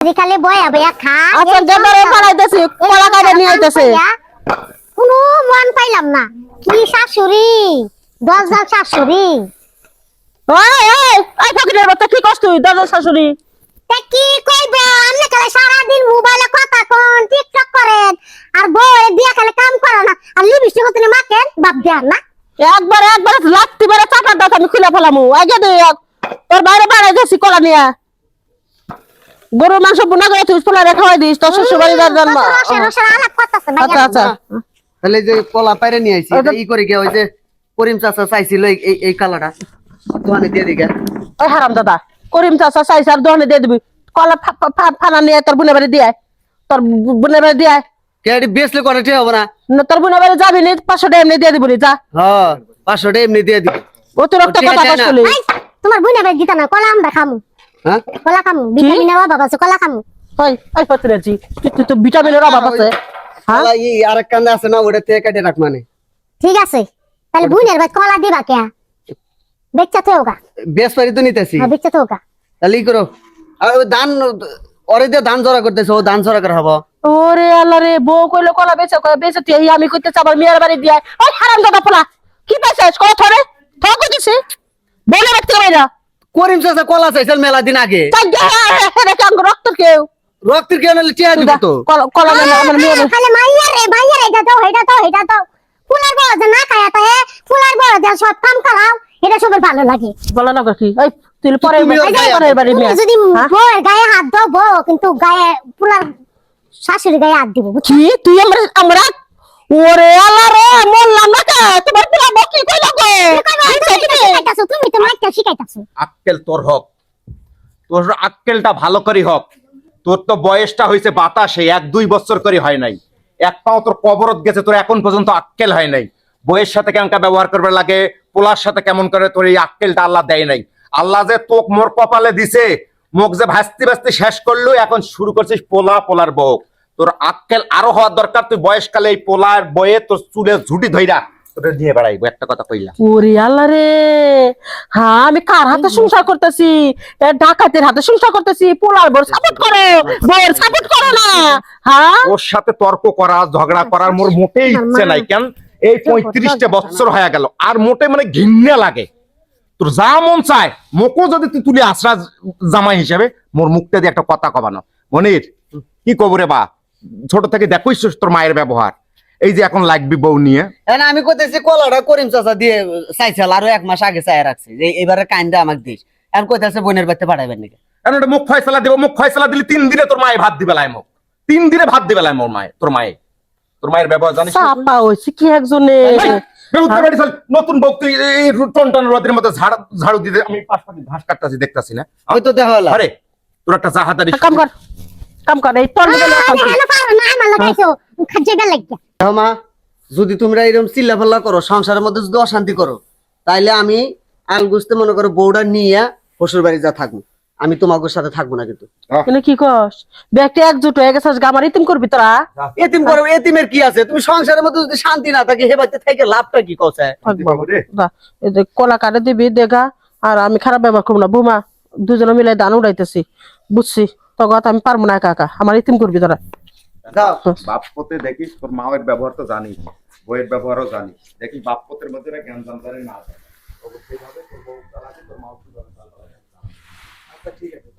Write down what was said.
খালি বয়া বয়া খা। আচ্ছা গেদারে বানাইতেছি, কলা কাটা নিয়ে আইতেছে। কোনো মন পাইলাম না। কি শাশুড়ি, 10 জন শাশুড়ি। ওই এই ফকিরের বাচ্চা কি করছ তুই? দাদা শাশুড়ি তে কি কইবে? আমনে খালি সারা দিন মোবাইলে কথা কোন, টিকটক করেন আর বউ দিয়া খালি কাম করে না। আর লিপস্টিক তুমি মাখেন, বাপ দেন না। একবার লাত্তি মেরে চাপা দাও, আমি খুলে ফেলামু। আগে দে তোর বাইরে বানাইতেছি কলা নিয়ে। গরু মাংস বুনা করে তুই পোলা খাওয়াই দিস, তোর শ্বশুর বাড়ি জন্ম। রসের আলাপ করতেছে ভাই। আচ্ছা আচ্ছা তাহলে যে কলা পাইরে নিয়ে আইছি এটা ই করে গিয়া ওই যে করিম চাচা চাইছিল এই কালাটা দোকানে দিয়ে দিকে। ওই হারাম দাদা করিম চাচা চাইছে আর দোকানে দিয়ে দিবি। কলা ফানা নিয়ে তোর বোনের বাড়ি দিয়ে তোর বোনের বাড়ি দিয়ে কেডি বেচলে করে ঠিক হবে না? তোর বোনের বাড়ি যাবি নি, 500 টাকা এমনি দিয়ে দিবি যা। হ্যাঁ 500 টাকা এমনি দিয়ে দিবি। অতিরিক্ত কথা কইলি। তোমার বুইনা ভাই দিতা না, কলা আমরা খামু। হ্যাঁ কলা খামু, ভিটামিনের অভাব আছে, কলা খামু। ওই পত্রেজি তুই তো ভিটামিনের অভাব আছে। হ্যাঁ কলা এই আরেক কান্দে আছে না, ওটা থেকে কেটে রাখ মানে। ঠিক আছে, তাহলে বুইনের ভাই কলা দিবা কে? দেখছা তো ওগা, বেশ পারি তো নিতেছি। হ্যাঁ দেখছা তো ওগা। তাহলে ই করো। আর ওই ধান ওরে দিয়ে ধান জড়া করতেছে, ও ধান জড়া করে হবো। ওরে আল্লাহ রে, বউ কইলো কলা বেচে তুই আমি কইতে চাবার মেয়ের বাড়ি দিয়ে। ওই হারাম দাদা পোলা কি পাইছিস? কত ধরে ঠক কইছিস বলে রাখতে বাইরা। করিম চাচা কলা চাইছিল মেলা দিন আগে। তাই দেখে আঙ্গ রক্ত কেউ রক্তের কেন টিয়া দিব তো। কলা মানে আমার মেয়ে খালি মাইয়া রে এটা দাও ফুলার বড় যে না খায় তা ফুলার বড় যে সব কাম করাও, এটা সবার ভালো লাগে। বলা না কি? ওই তুই পরে তুমিও পরের বাড়ি তুমি মেয়ে যদি বউয়ের গায়ে হাত দাও, বউ কিন্তু গায়ে ফুলার শাশুড়ি গায়ে হাত দিব। কি তুই আমরা ওরে আল্লাহ রে বললাম না কে তোমার পুরা বকি কই লাগো। তুমি তো মাইকা শিখাইতাছো। আক্কেল তোর হক, তোর আক্কেলটা ভালো করে হক। তোর তো বয়সটা হয়েছে বাতাসে, 1-2 বছর করে হয় নাই। এক পাও তোর কবরত গেছে, তোর এখন পর্যন্ত আক্কেল হয় নাই। বইয়ের সাথে কেমন ব্যবহার করবে লাগে, পোলার সাথে কেমন করে, তোর এই আক্কেলটা আল্লাহ দেয় নাই। আল্লাহ যে তোক মোর কপালে দিছে, মুখ যে ভাসতে ভাসতে শেষ করলো, এখন শুরু করছিস পোলার বউ। তোর আক্কেল আরো হওয়ার দরকার। তুই বয়সকালে এই পোলার বয়ে তোর চুলে ঝুটি ধইরা তোদের দিয়ে বেড়াইবো। একটা কথা কইলা। ওরে আল্লাহ রে, হ্যাঁ আমি কার হাতে সংসার করতেছি? ডাকাতের হাতে সংসার করতেছি। পোলার বর সাপোর্ট করো, বউয়ের সাপোর্ট করো না। হ্যাঁ ওর সাথে তর্ক করা, ঝগড়া করার মোর মোটেই ইচ্ছে নাই। কেন এই 35টা বছর হয়ে গেল আর মোটে মানে ঘৃণা লাগে। তোর যা মন চায় মোকো যদি তুই তুলি আশ্রা জামাই হিসেবে, মোর মুখটা দিয়ে একটা কথা কবানো। মনির কি কবরে বা ছোট থেকে দেখোই তোর মায়ের ব্যবহার। এই যে এখন লাগবি বউ নিয়ে। এখন আমি কইতেছি কলাটা করিম চাচা দিয়ে চাইছিল, আরো 1 মাস আগে চাই রাখছি যে এবারে কাইন্দা আমাকে দিস। এখন কইতাছে বোনের বাড়িতে পাঠাইবেন নাকি। এখন একটা মুখ ফয়সালা দিব, মুখ ফয়সালা দিলে 3 দিনে তোর মায়ে ভাত দিবে লাই। মুখ 3 দিনে ভাত দিবে লাই মোর মায়ে। তোর মায়ের ব্যবহার জানিস না? চাপা হইছে কি একজনে। নতুন বউ তুই এই টনটন রোদের মধ্যে ঝাড়ু দিতে আমি 5 মিনিট ঘাস কাটতাছি দেখতাছি না? ওই তো দেখা হলো। আরে তোর একটা জাহাদারি কাম কর এই তোর হ্যালো পারো না, আমার লাগাইছো খাজেগা লাগিয়া। মা যদি তোমরা এরকম চিল্লাফাল্লা করো, সংসারের মধ্যে যদি অশান্তি করো, তাইলে আমি আলগুস্তে মনে করো বউটা নিয়ে শ্বশুর বাড়ি যা থাকবো। আমি তোমাকে সাথে থাকবো না কিন্তু। কিন্তু কি কস ব্যক্তি একজুট হয়ে গেছে, আমার ইতিম করবি তোরা? এতিম করো, এতিমের কি আছে? তুমি সংসারের মধ্যে যদি শান্তি না থাকে, হে বাড়িতে থেকে লাভটা কি কছে? কলা কাটে দিবি দেখা, আর আমি খারাপ ব্যবহার করবো না। বৌমা দুজনে মিলে দান উড়াইতেছি, বুঝছি তো কথা আমি পারবো না একা একা, আমার ইতিম করবি তোরা। বাপপতে দেখিস তোর মায়ের ব্যবহার তো জানিস, বইয়ের ব্যবহারও জানিস। দেখিস বাপপতের মধ্যে জ্ঞান জানতারে না। অবশ্যই ভাবে তোর বউ চালাবে, তোর মাও কিভাবে চালাবে। আচ্ছা ঠিক আছে।